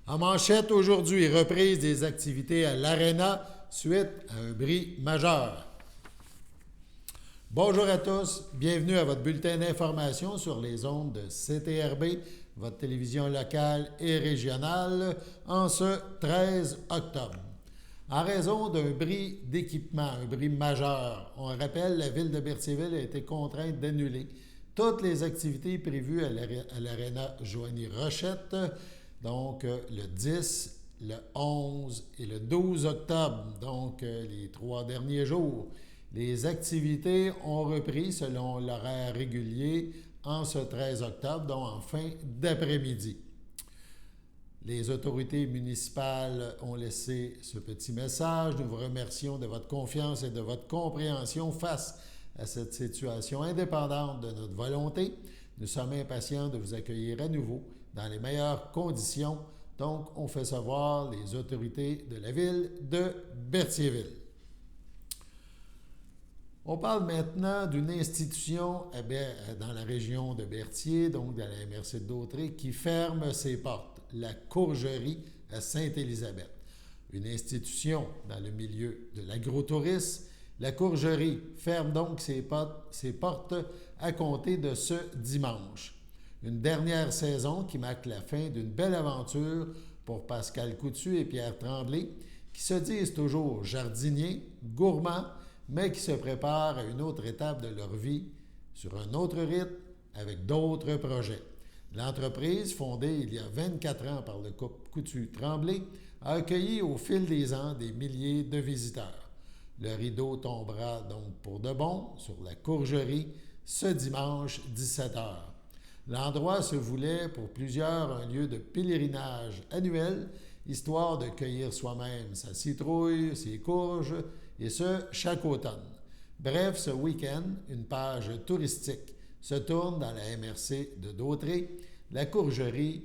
En manchette aujourd'hui, reprise des activités à l'Arena suite à un bris majeur. Bonjour à tous, bienvenue à votre bulletin d'information sur les ondes de CTRB, votre télévision locale et régionale, en ce 13 octobre. En raison d'un bris d'équipement, un bris majeur, on rappelle, la ville de Berthierville a été contrainte d'annuler toutes les activités prévues à l'Arena Joanie-Rochette, donc le 10, le 11 et le 12 octobre, donc les 3 derniers jours. Les activités ont repris selon l'horaire régulier en ce 13 octobre, donc en fin d'après-midi. Les autorités municipales ont laissé ce petit message. Nous vous remercions de votre confiance et de votre compréhension face à cette situation indépendante de notre volonté. Nous sommes impatients de vous accueillir à nouveau dans les meilleures conditions. Donc, on fait savoir les autorités de la ville de Berthierville. On parle maintenant d'une institution dans la région de Berthier, donc dans la MRC de Dautrey, qui ferme ses portes, la Courgerie à Sainte-Élisabeth. Une institution dans le milieu de l'agrotourisme. La Courgerie ferme donc ses portes à compter de ce dimanche. Une dernière saison qui marque la fin d'une belle aventure pour Pascal Coutu et Pierre Tremblay, qui se disent toujours jardiniers, gourmands, mais qui se préparent à une autre étape de leur vie, sur un autre rythme, avec d'autres projets. L'entreprise, fondée il y a 24 ans par le couple Coutu-Tremblay, a accueilli au fil des ans des milliers de visiteurs. Le rideau tombera donc pour de bon sur la Courgerie ce dimanche 17h. L'endroit se voulait pour plusieurs un lieu de pèlerinage annuel, histoire de cueillir soi-même sa citrouille, ses courges, et ce, chaque automne. Bref, ce week-end, une page touristique se tourne dans la MRC de Dautrey. La Courgerie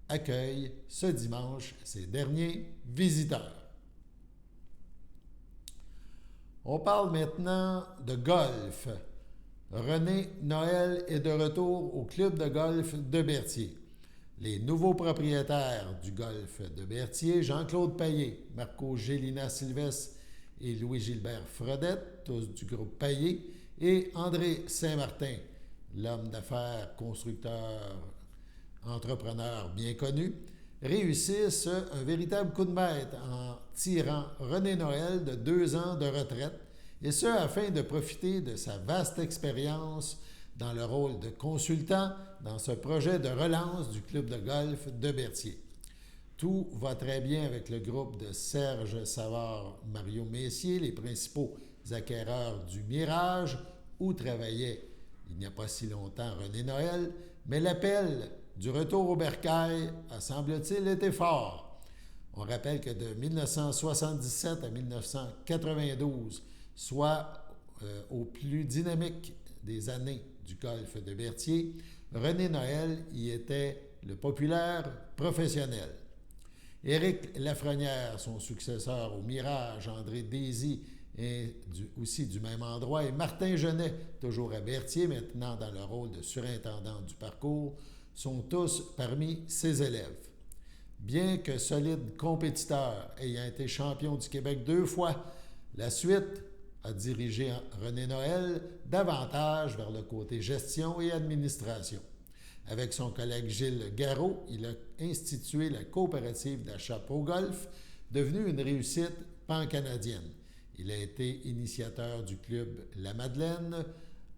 accueille ce dimanche ses derniers visiteurs. On parle maintenant de golf. René Noël est de retour au club de golf de Berthier. Les nouveaux propriétaires du golf de Berthier, Jean-Claude Payet, Marco Gélina Sylvestre et Louis-Gilbert Fredette, tous du groupe Payet, et André Saint-Martin, l'homme d'affaires, constructeur, entrepreneur bien connu, réussissent un véritable coup de maître en tirant René Noël de 2 ans de retraite, et ce afin de profiter de sa vaste expérience dans le rôle de consultant dans ce projet de relance du club de golf de Berthier. Tout va très bien avec le groupe de Serge Savard, Mario Messier, les principaux acquéreurs du Mirage, où travaillait il n'y a pas si longtemps René Noël, mais l'appel du retour au bercail a, semble-t-il, été fort. On rappelle que de 1977 à 1992, soit au plus dynamique des années du golf de Berthier, René Noël y était le populaire professionnel. Éric Lafrenière, son successeur au Mirage, André Désy, est aussi du même endroit, et Martin Genet, toujours à Berthier, maintenant dans le rôle de surintendant du parcours, sont tous parmi ses élèves. Bien que solide compétiteur, ayant été champion du Québec 2 fois, la suite a dirigé René Noël davantage vers le côté gestion et administration. Avec son collègue Gilles Garot, il a institué la coopérative d'achat Pro Golf, devenue une réussite pan-canadienne. Il a été initiateur du club La Madeleine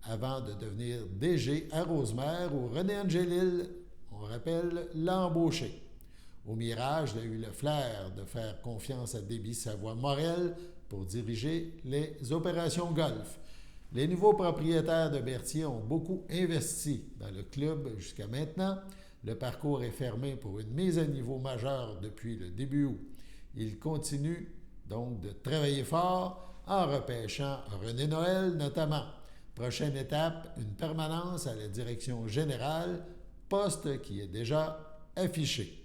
avant de devenir DG à Rosemère, où René Angélil, on rappelle, l'a embauché. Au Mirage, il a eu le flair de faire confiance à Déby Savoie-Morel pour diriger les opérations golf. Les nouveaux propriétaires de Berthier ont beaucoup investi dans le club jusqu'à maintenant. Le parcours est fermé pour une mise à niveau majeure depuis le début août. Il continue donc de travailler fort en repêchant René Noël notamment. Prochaine étape, une permanence à la direction générale, poste qui est déjà affiché.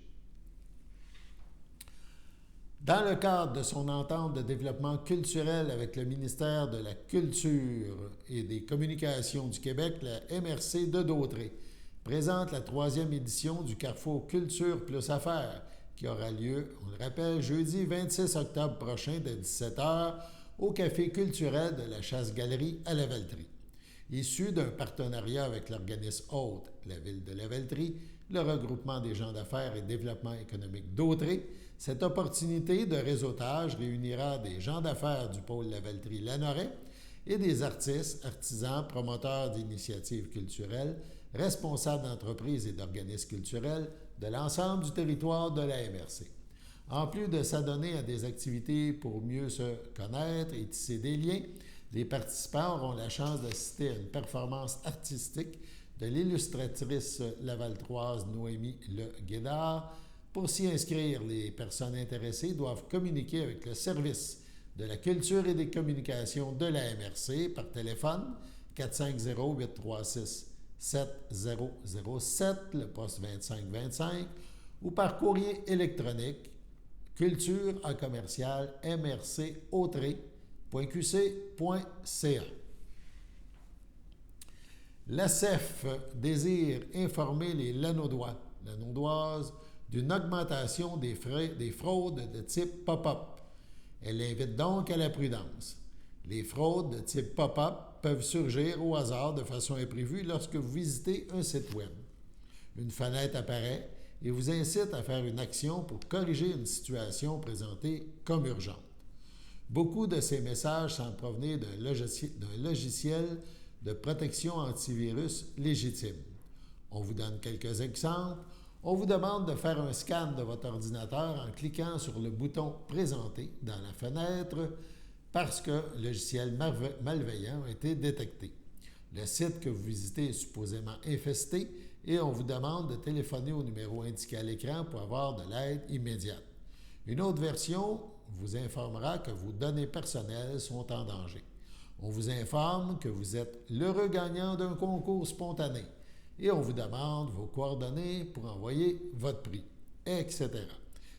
Dans le cadre de son entente de développement culturel avec le ministère de la Culture et des Communications du Québec, la MRC de Dautrey présente la 3e édition du Carrefour Culture plus Affaires, qui aura lieu, on le rappelle, jeudi 26 octobre prochain de 17h au Café culturel de la Chasse-Galerie à Lavaltrie. Issu d'un partenariat avec l'organisme hôte, la Ville de Lavaltrie, le regroupement des gens d'affaires et développement économique d'Autrey, cette opportunité de réseautage réunira des gens d'affaires du pôle Lavaltrie-Lanoraie et des artistes, artisans, promoteurs d'initiatives culturelles, responsables d'entreprises et d'organismes culturels de l'ensemble du territoire de la MRC. En plus de s'adonner à des activités pour mieux se connaître et tisser des liens, les participants auront la chance d'assister à une performance artistique de l'illustratrice lavaltroise Noémie Le Guédard. Pour s'y inscrire, les personnes intéressées doivent communiquer avec le service de la culture et des communications de la MRC par téléphone 450-836-7007, le poste 2525, ou par courrier électronique culture@mrcautrey.qc.ca. L'ACEF désire informer les Lanaudoises d'une augmentation des fraudes de type pop-up. Elle invite donc à la prudence. Les fraudes de type pop-up peuvent surgir au hasard de façon imprévue lorsque vous visitez un site web. Une fenêtre apparaît et vous incite à faire une action pour corriger une situation présentée comme urgente. Beaucoup de ces messages semblent provenir d'un logiciel de protection antivirus légitime. On vous donne quelques exemples. On vous demande de faire un scan de votre ordinateur en cliquant sur le bouton « Présenter » dans la fenêtre parce que le logiciel malveillant a été détecté. Le site que vous visitez est supposément infesté et on vous demande de téléphoner au numéro indiqué à l'écran pour avoir de l'aide immédiate. Une autre version vous informera que vos données personnelles sont en danger. On vous informe que vous êtes l'heureux gagnant d'un concours spontané et on vous demande vos coordonnées pour envoyer votre prix, etc.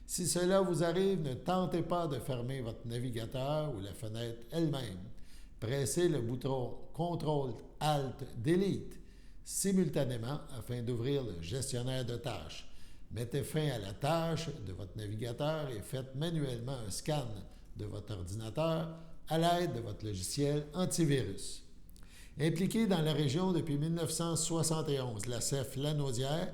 Si cela vous arrive, ne tentez pas de fermer votre navigateur ou la fenêtre elle-même. Pressez le bouton CTRL-ALT-DELETE simultanément afin d'ouvrir le gestionnaire de tâches. Mettez fin à la tâche de votre navigateur et faites manuellement un scan de votre ordinateur à l'aide de votre logiciel antivirus. Impliquée dans la région depuis 1971, l'ACEF Lanaudière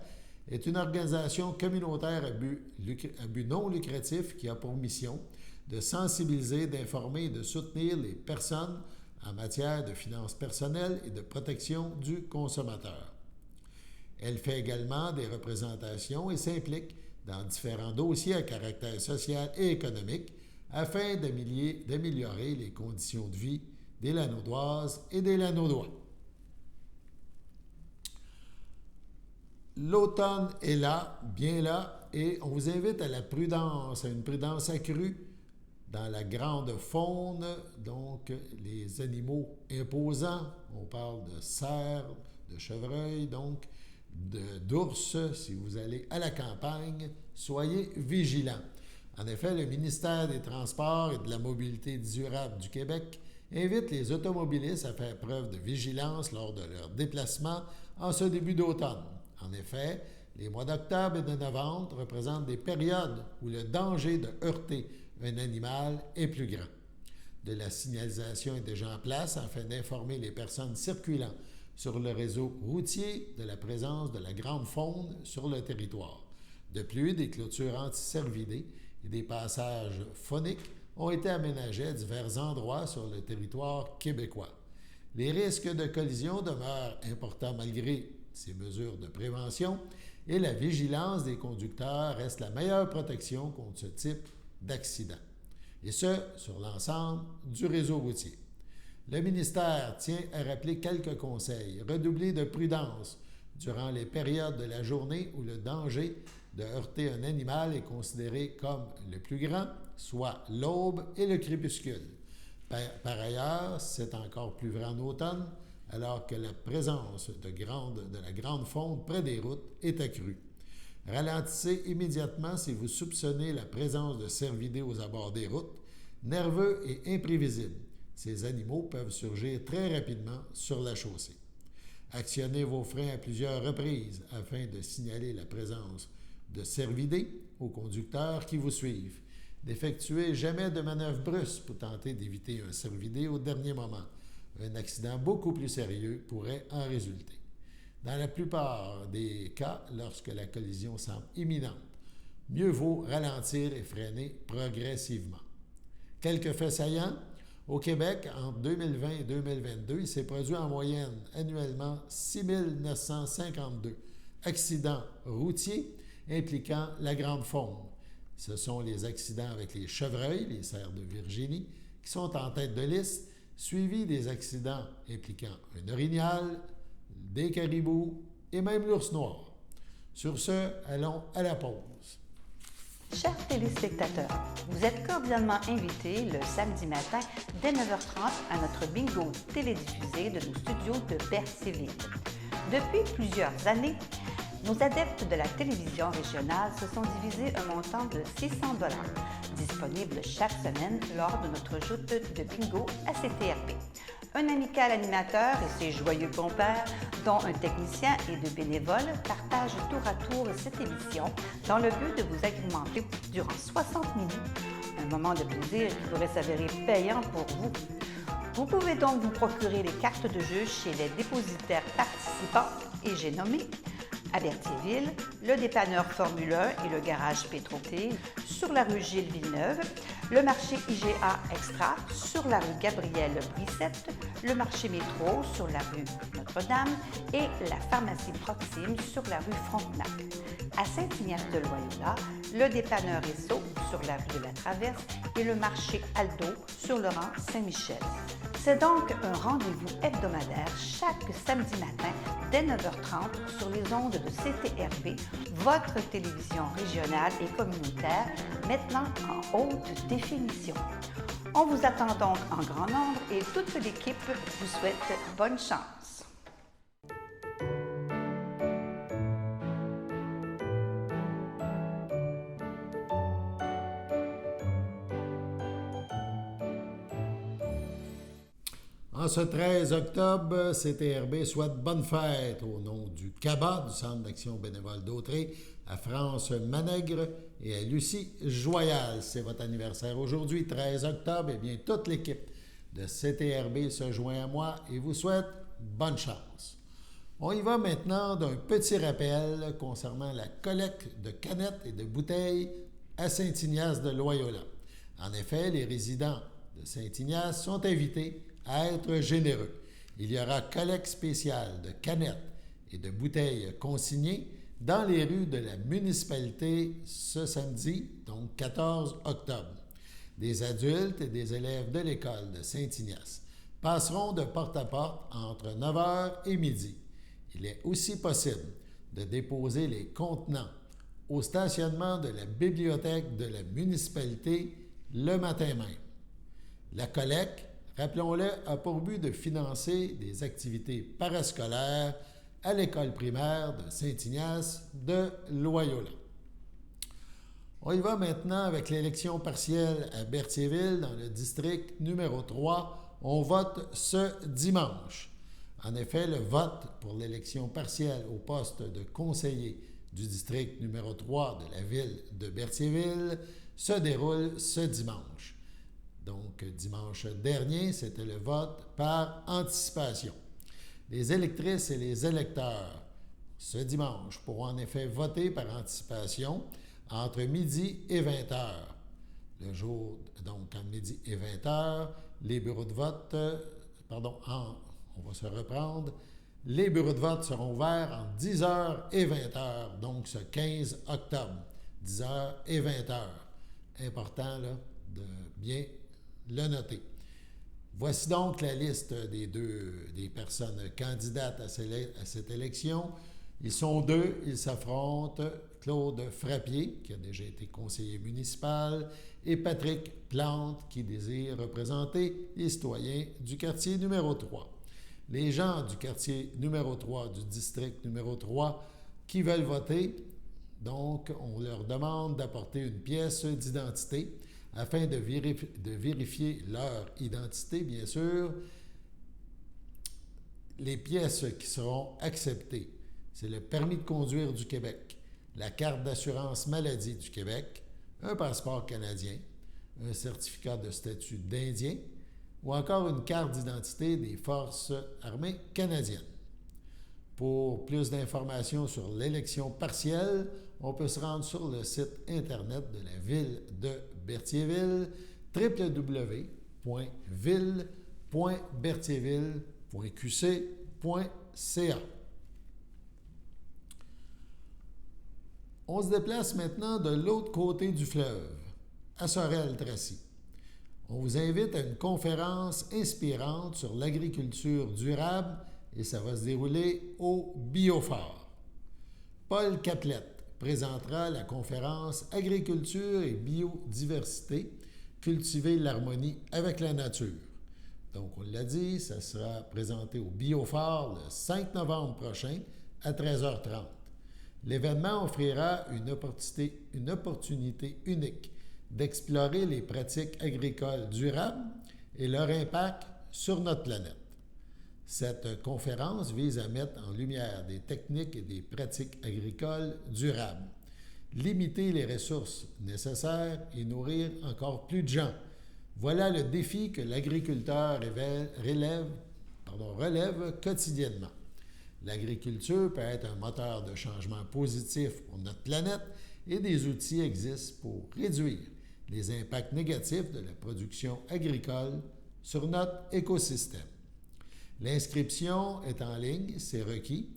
est une organisation communautaire à but non lucratif qui a pour mission de sensibiliser, d'informer et de soutenir les personnes en matière de finances personnelles et de protection du consommateur. Elle fait également des représentations et s'implique dans différents dossiers à caractère social et économique afin d'améliorer les conditions de vie des Lanaudoises et des Lanaudois. L'automne est là, bien là, et on vous invite à la prudence, à une prudence accrue dans la grande faune, donc les animaux imposants. On parle de cerfs, de chevreuils, donc d'ours. Si vous allez à la campagne, soyez vigilants. En effet, le ministère des Transports et de la Mobilité durable du Québec invite les automobilistes à faire preuve de vigilance lors de leur déplacement en ce début d'automne. En effet, les mois d'octobre et de novembre représentent des périodes où le danger de heurter un animal est plus grand. De la signalisation est déjà en place afin d'informer les personnes circulant sur le réseau routier de la présence de la grande faune sur le territoire. De plus, des clôtures anti-cervidés et des passages phoniques ont été aménagés à divers endroits sur le territoire québécois. Les risques de collision demeurent importants malgré ces mesures de prévention et la vigilance des conducteurs reste la meilleure protection contre ce type d'accident. Et ce, sur l'ensemble du réseau routier. Le ministère tient à rappeler quelques conseils. Redoubler de prudence durant les périodes de la journée où le danger de heurter un animal est considéré comme le plus grand, soit l'aube et le crépuscule. Par ailleurs, c'est encore plus vrai en automne, alors que la présence de la grande faune près des routes est accrue. Ralentissez immédiatement si vous soupçonnez la présence de cervidés aux abords des routes, nerveux et imprévisibles. Ces animaux peuvent surgir très rapidement sur la chaussée. Actionnez vos freins à plusieurs reprises afin de signaler la présence de cervidés aux conducteurs qui vous suivent. N'effectuez jamais de manœuvres brusques pour tenter d'éviter un cervidé au dernier moment. Un accident beaucoup plus sérieux pourrait en résulter. Dans la plupart des cas, lorsque la collision semble imminente, mieux vaut ralentir et freiner progressivement. Quelques faits saillants. Au Québec, entre 2020 et 2022, il s'est produit en moyenne annuellement 6 952 accidents routiers impliquant la grande faune. Ce sont les accidents avec les chevreuils, les cerfs de Virginie, qui sont en tête de liste, suivis des accidents impliquant un orignal, des caribous et même l'ours noir. Sur ce, allons à la pause. Chers téléspectateurs, vous êtes cordialement invités le samedi matin dès 9h30 à notre bingo télédiffusé de nos studios de Berthierville. Depuis plusieurs années, nos adeptes de la télévision régionale se sont divisés un montant de 600 $, disponible chaque semaine lors de notre joute de bingo à CTRP. Un amical animateur et ses joyeux compères, dont un technicien et deux bénévoles, partagent tour à tour cette émission dans le but de vous agrémenter durant 60 minutes, un moment de plaisir qui pourrait s'avérer payant pour vous. Vous pouvez donc vous procurer les cartes de jeu chez les dépositaires participants et j'ai nommé à Berthierville, le dépanneur Formule 1 et le garage Pétroquet sur la rue Gilles Villeneuve, le marché IGA Extra sur la rue Gabrielle Brissette, le marché Métro sur la rue Notre-Dame et la pharmacie Proxime sur la rue Frontenac. À Saint-Ignace-de-Loyola, le dépanneur Esso sur la rue de la Traverse et le marché Aldo sur le rang Saint-Michel. C'est donc un rendez-vous hebdomadaire chaque samedi matin dès 9h30 sur les ondes de CTRB, votre télévision régionale et communautaire, maintenant en haute définition. On vous attend donc en grand nombre et toute l'équipe vous souhaite bonne chance. En ce 13 octobre, CTRB souhaite bonne fête au nom du CABA, du Centre d'action bénévole d'Autrey, à France Manègre et à Lucie Joyal. C'est votre anniversaire aujourd'hui, 13 octobre. Eh bien, toute l'équipe de CTRB se joint à moi et vous souhaite bonne chance. On y va maintenant d'un petit rappel concernant la collecte de canettes et de bouteilles à Saint-Ignace de Loyola. En effet, les résidents de Saint-Ignace sont invités à être généreux. Il y aura collecte spéciale de canettes et de bouteilles consignées dans les rues de la municipalité ce samedi, donc 14 octobre. Des adultes et des élèves de l'école de Saint-Ignace passeront de porte à porte entre 9h et midi. Il est aussi possible de déposer les contenants au stationnement de la bibliothèque de la municipalité le matin même. La collecte, rappelons-le, a pour but de financer des activités parascolaires à l'école primaire de Saint-Ignace de Loyola. On y va maintenant avec l'élection partielle à Berthierville dans le district numéro 3. On vote ce dimanche. En effet, le vote pour l'élection partielle au poste de conseiller du district numéro 3 de la ville de Berthierville se déroule ce dimanche. Donc, dimanche dernier, c'était le vote par anticipation. Les électrices et les électeurs, ce dimanche, pourront en effet voter par anticipation entre midi et 20h. Le jour, donc, entre midi et 20h, les bureaux de vote, on va se reprendre. Les bureaux de vote seront ouverts entre 10h et 20h, donc ce 15 octobre, 10h et 20h. Important là, de bien le noter. Voici donc la liste des personnes candidates à cette élection. Ils sont deux, ils s'affrontent. Claude Frappier, qui a déjà été conseiller municipal, et Patrick Plante, qui désire représenter les citoyens du quartier numéro 3. Les gens du quartier numéro 3, du district numéro 3, qui veulent voter, donc on leur demande d'apporter une pièce d'identité afin de vérifier leur identité, bien sûr. Les pièces qui seront acceptées, c'est le permis de conduire du Québec, la carte d'assurance maladie du Québec, un passeport canadien, un certificat de statut d'Indien ou encore une carte d'identité des Forces armées canadiennes. Pour plus d'informations sur l'élection partielle, on peut se rendre sur le site Internet de la Ville de Berthierville, www.ville.berthierville.qc.ca. On se déplace maintenant de l'autre côté du fleuve, à Sorel-Tracy. On vous invite à une conférence inspirante sur l'agriculture durable et ça va se dérouler au Biophare. Paul Caplette présentera la conférence Agriculture et biodiversité, cultiver l'harmonie avec la nature. Donc, on l'a dit, ça sera présenté au Biophare le 5 novembre prochain à 13h30. L'événement offrira une opportunité unique d'explorer les pratiques agricoles durables et leur impact sur notre planète. Cette conférence vise à mettre en lumière des techniques et des pratiques agricoles durables, limiter les ressources nécessaires et nourrir encore plus de gens. Voilà le défi que l'agriculteur relève quotidiennement. L'agriculture peut être un moteur de changement positif pour notre planète et des outils existent pour réduire les impacts négatifs de la production agricole sur notre écosystème. L'inscription est en ligne, c'est requis.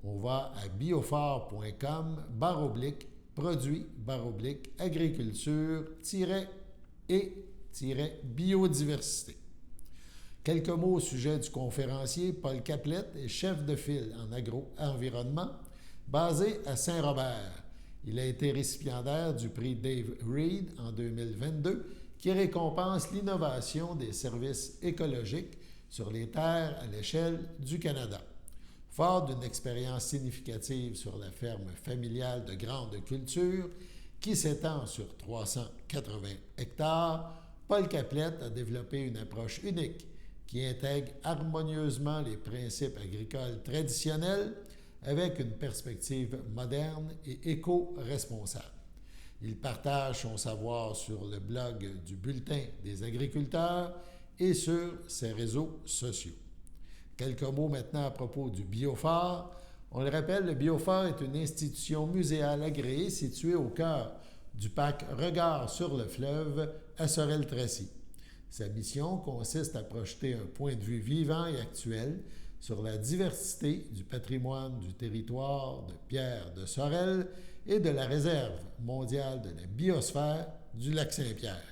On va à biophare.com/produits-agriculture-et-biodiversité. Quelques mots au sujet du conférencier Paul Caplette est chef de file en agro-environnement basé à Saint-Robert. Il a été récipiendaire du prix Dave Reed en 2022 qui récompense l'innovation des services écologiques sur les terres à l'échelle du Canada. Fort d'une expérience significative sur la ferme familiale de grande culture qui s'étend sur 380 hectares, Paul Caplette a développé une approche unique qui intègre harmonieusement les principes agricoles traditionnels avec une perspective moderne et éco-responsable. Il partage son savoir sur le blog du Bulletin des agriculteurs et sur ses réseaux sociaux. Quelques mots maintenant à propos du Biophare. On le rappelle, le Biophare est une institution muséale agréée située au cœur du parc Regard sur le fleuve à Sorel-Tracy. Sa mission consiste à projeter un point de vue vivant et actuel sur la diversité du patrimoine du territoire de Pierre de Sorel et de la réserve mondiale de la biosphère du lac Saint-Pierre.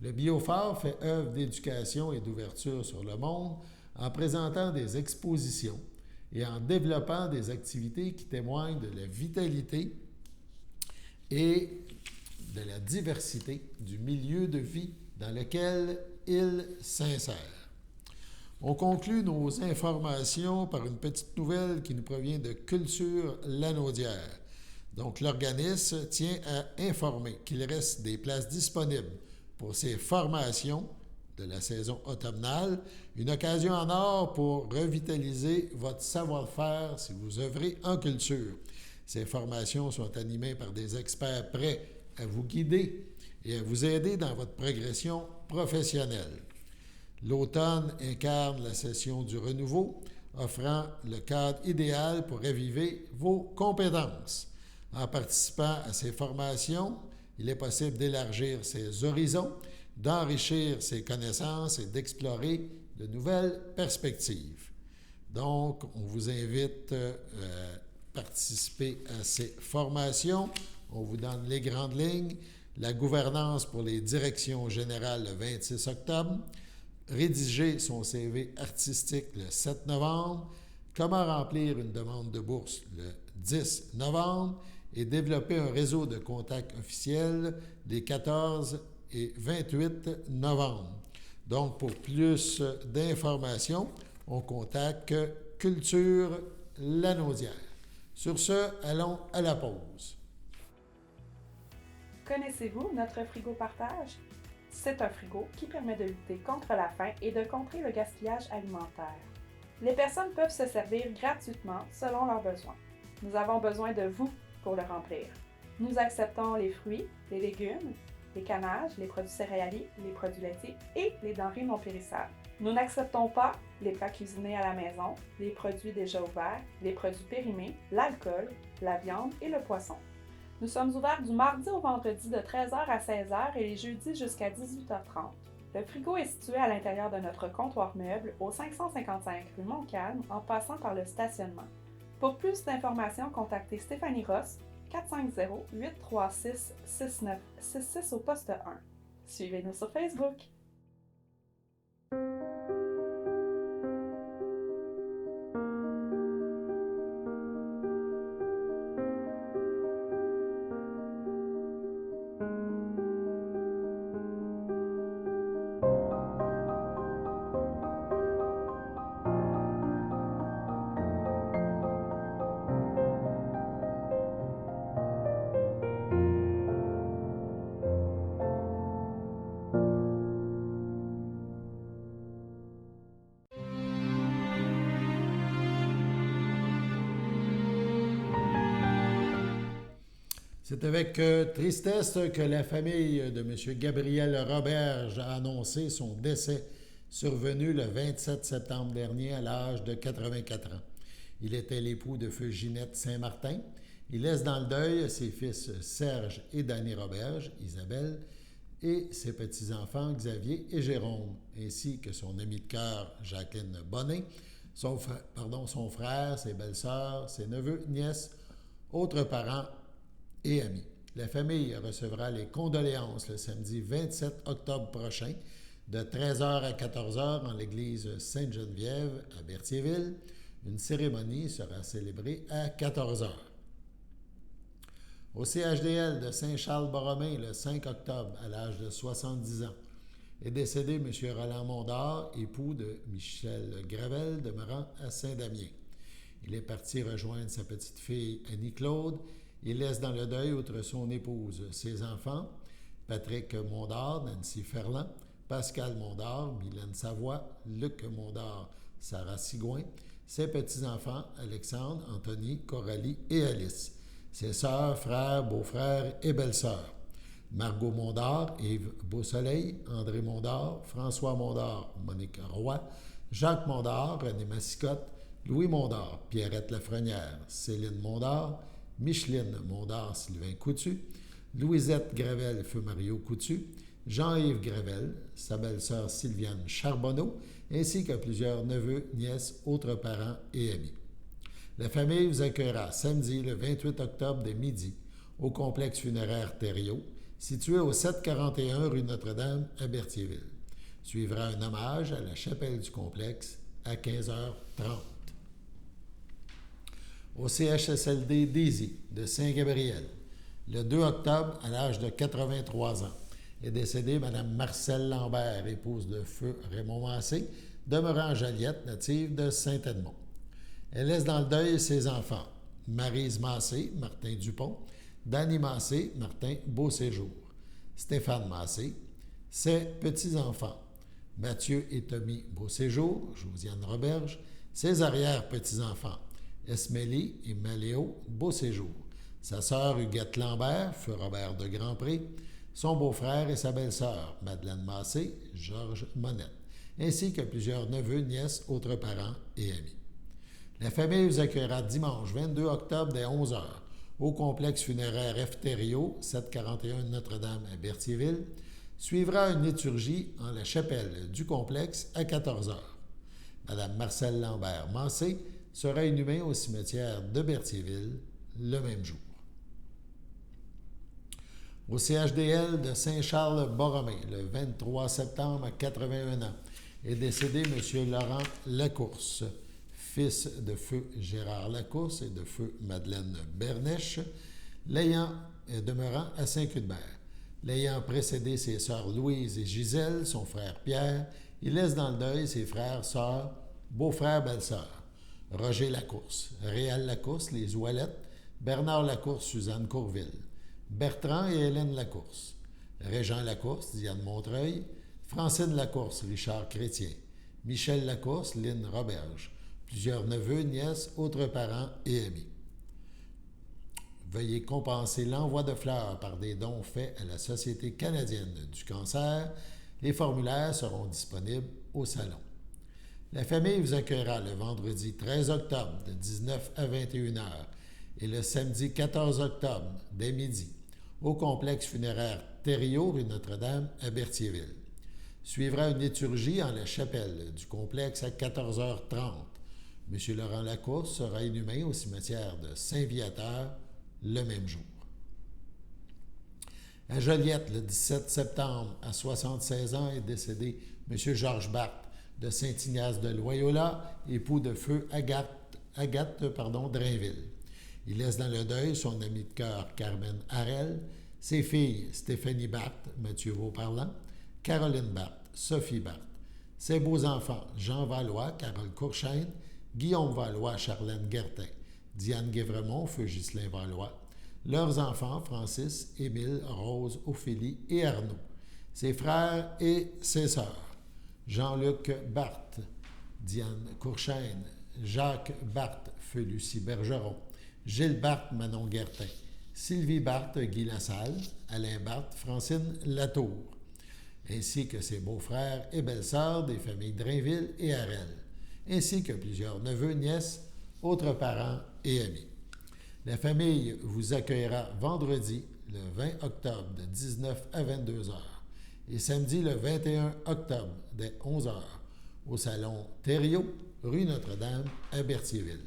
Le Biophare fait œuvre d'éducation et d'ouverture sur le monde en présentant des expositions et en développant des activités qui témoignent de la vitalité et de la diversité du milieu de vie dans lequel il s'insère. On conclut nos informations par une petite nouvelle qui nous provient de Culture Lanaudière. Donc, l'organisme tient à informer qu'il reste des places disponibles pour ces formations de la saison automnale, une occasion en or pour revitaliser votre savoir-faire si vous œuvrez en culture. Ces formations sont animées par des experts prêts à vous guider et à vous aider dans votre progression professionnelle. L'automne incarne la session du renouveau, offrant le cadre idéal pour raviver vos compétences. En participant à ces formations, il est possible d'élargir ses horizons, d'enrichir ses connaissances et d'explorer de nouvelles perspectives. Donc, on vous invite à participer à ces formations. On vous donne les grandes lignes. La gouvernance pour les directions générales le 26 octobre. Rédiger son CV artistique le 7 novembre. Comment remplir une demande de bourse le 10 novembre. Et développer un réseau de contacts officiels les 14 et 28 novembre. Donc, pour plus d'informations, on contacte Culture Lanaudière. Sur ce, allons à la pause. Connaissez-vous notre frigo partage? C'est un frigo qui permet de lutter contre la faim et de contrer le gaspillage alimentaire. Les personnes peuvent se servir gratuitement selon leurs besoins. Nous avons besoin de vous pour le remplir. Nous acceptons les fruits, les légumes, les cannages, les produits céréaliers, les produits laitiers et les denrées non périssables. Nous n'acceptons pas les plats cuisinés à la maison, les produits déjà ouverts, les produits périmés, l'alcool, la viande et le poisson. Nous sommes ouverts du mardi au vendredi de 13h à 16h et les jeudis jusqu'à 18h30. Le frigo est situé à l'intérieur de notre comptoir meuble au 555 rue Montcalm en passant par le stationnement. Pour plus d'informations, contactez Stéphanie Ross, 450-836-6966 au poste 1. Suivez-nous sur Facebook. C'est avec tristesse que la famille de M. Gabriel Roberge a annoncé son décès survenu le 27 septembre dernier à l'âge de 84 ans. Il était l'époux de feu Ginette Saint-Martin. Il laisse dans le deuil ses fils Serge et Danny Roberge, Isabelle, et ses petits-enfants Xavier et Jérôme, ainsi que son ami de cœur Jacqueline Bonnet, son frère, ses belles-sœurs, ses neveux, nièces, autres parents et amis. La famille recevra les condoléances le samedi 27 octobre prochain de 13h à 14h en l'église Sainte-Geneviève à Berthierville. Une cérémonie sera célébrée à 14h. Au CHDL de Saint-Charles-Borromée le 5 octobre à l'âge de 70 ans est décédé M. Roland Mondard, époux de Michel Gravel, demeurant à Saint-Damien. Il est parti rejoindre sa petite-fille Annie-Claude. Il laisse dans le deuil, outre son épouse, ses enfants, Patrick Mondard, Nancy Ferland, Pascal Mondard, Mylène Savoie, Luc Mondard, Sarah Sigouin, ses petits-enfants, Alexandre, Anthony, Coralie et Alice, ses sœurs, frères, beaux-frères et belles-sœurs, Margot Mondard, Yves Beausoleil, André Mondard, François Mondard, Monique Roy, Jacques Mondard, René Massicotte, Louis Mondard, Pierrette Lafrenière, Céline Mondard, Micheline Mondard, Sylvain Coutu, Louisette Gravel, feu Mario Coutu, Jean-Yves Gravel, sa belle-sœur Sylviane Charbonneau, ainsi que plusieurs neveux, nièces, autres parents et amis. La famille vous accueillera samedi, le 28 octobre, dès midi, au complexe funéraire Thériault, situé au 741 rue Notre-Dame à Berthierville. Suivra un hommage à la chapelle du complexe à 15h30. Au CHSLD Daisy de Saint-Gabriel, le 2 octobre, à l'âge de 83 ans, est décédée Mme Marcelle Lambert, épouse de feu Raymond Massé, demeurant en Joliette, native de Saint-Edmond. Elle laisse dans le deuil ses enfants, Maryse Massé, Martin Dupont, Danny Massé, Martin Beauséjour, Stéphane Massé, ses petits-enfants, Mathieu et Tommy Beauséjour, Josiane Roberge, ses arrière-petits-enfants, Esmélie et Maléo Beauséjour, sa sœur Huguette Lambert, feu Robert de Grandpré, son beau-frère et sa belle-sœur, Madeleine Massé, Georges Monette, ainsi que plusieurs neveux, nièces, autres parents et amis. La famille vous accueillera dimanche 22 octobre dès 11h au complexe funéraire F. Thériault, 741 Notre-Dame à Berthierville. Suivra une liturgie en la chapelle du complexe à 14h. Mme Marcelle Lambert Massé sera inhumée au cimetière de Berthierville le même jour. Au CHDL de Saint-Charles-Borromée, le 23 septembre à 81 ans, est décédé M. Laurent Lacourse, fils de feu Gérard Lacourse et de feu Madeleine Bernèche, demeurant à Saint-Cuthbert. L'ayant précédé ses sœurs Louise et Gisèle, son frère Pierre, il laisse dans le deuil ses frères, sœurs, beaux-frères, belles-sœurs. Roger Lacourse, Réal Lacourse, les Ouellettes, Bernard Lacourse, Suzanne Courville, Bertrand et Hélène Lacourse, Régent Lacourse, Diane Montreuil, Francine Lacourse, Richard Chrétien, Michel Lacourse, Lynne Roberge, plusieurs neveux, nièces, autres parents et amis. Veuillez compenser l'envoi de fleurs par des dons faits à la Société canadienne du cancer. Les formulaires seront disponibles au salon. La famille vous accueillera le vendredi 13 octobre de 19 à 21 heures et le samedi 14 octobre dès midi au complexe funéraire Thériault, rue Notre-Dame, à Berthierville. Suivra une liturgie en la chapelle du complexe à 14h30. M. Laurent Lacourse sera inhumé au cimetière de Saint-Viateur le même jour. À Joliette, le 17 septembre, à 76 ans, est décédé M. Georges Barthes de Saint-Ignace de Loyola, époux de feu Agathe Drainville. Il laisse dans le deuil son ami de cœur Carmen Harel, ses filles Stéphanie Barthes, Mathieu Vauparlant, Caroline Barthes, Sophie Barthes, ses beaux-enfants Jean Valois, Carole Courchaine, Guillaume Valois, Charlène Guertin, Diane Guévremont, feu Ghislain Valois, leurs enfants Francis, Émile, Rose, Ophélie et Arnaud, ses frères et ses sœurs Jean-Luc Barthes, Diane Courchaine, Jacques Barthes, feu Lucie Bergeron, Gilles Barthes, Manon Guertin, Sylvie Barthes, Guy Lassalle, Alain Barthes, Francine Latour, ainsi que ses beaux-frères et belles-sœurs des familles Drainville et Harel, ainsi que plusieurs neveux, nièces, autres parents et amis. La famille vous accueillera vendredi, le 20 octobre, de 19 à 22 heures et samedi, le 21 octobre, dès 11 heures, au salon Thériault, rue Notre-Dame, à Berthierville.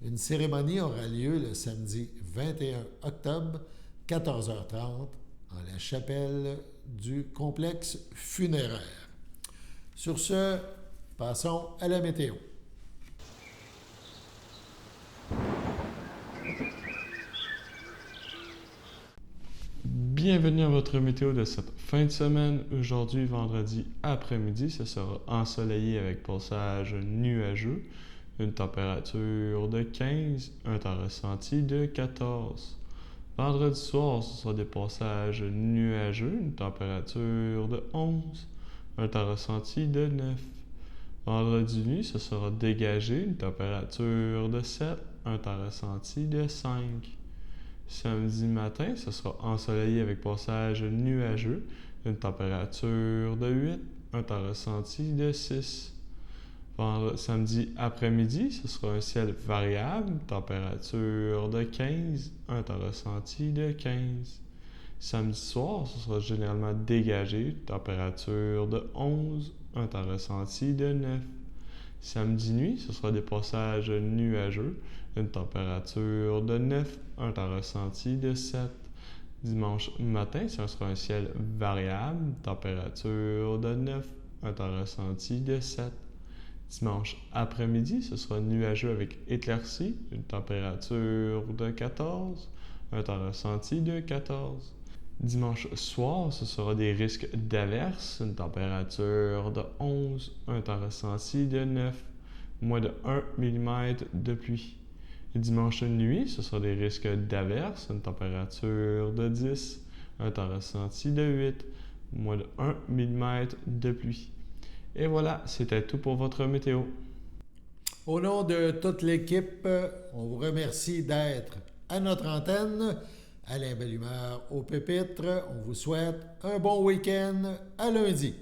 Une cérémonie aura lieu le samedi 21 octobre, 14h30, en la chapelle du complexe funéraire. Sur ce, passons à la météo. Bienvenue à votre météo de cette fin de semaine. Aujourd'hui, vendredi après-midi, ce sera ensoleillé avec passage nuageux, une température de 15, un temps ressenti de 14. Vendredi soir, ce sera des passages nuageux, une température de 11, un temps ressenti de 9. Vendredi nuit, ce sera dégagé, une température de 7, un temps ressenti de 5. Samedi matin, ce sera ensoleillé avec passage nuageux, une température de 8, un temps ressenti de 6. Samedi après-midi, ce sera un ciel variable, température de 15, un temps ressenti de 15. Samedi soir, ce sera généralement dégagé, température de 11, un temps ressenti de 9. Samedi nuit, ce sera des passages nuageux, une température de 9, un temps ressenti de 7. Dimanche matin, ce sera un ciel variable, température de 9, un temps ressenti de 7. Dimanche après-midi, ce sera nuageux avec éclaircies, une température de 14, un temps ressenti de 14. Dimanche soir, ce sera des risques d'averses, une température de 11, un temps ressenti de 9, moins de 1 mm de pluie. Dimanche nuit, ce sera des risques d'averses, une température de 10, un temps ressenti de 8, moins de 1 mm de pluie. Et voilà, c'était tout pour votre météo. Au nom de toute l'équipe, on vous remercie d'être à notre antenne. Alain Bellumeur au pupitre, on vous souhaite un bon week-end. À lundi.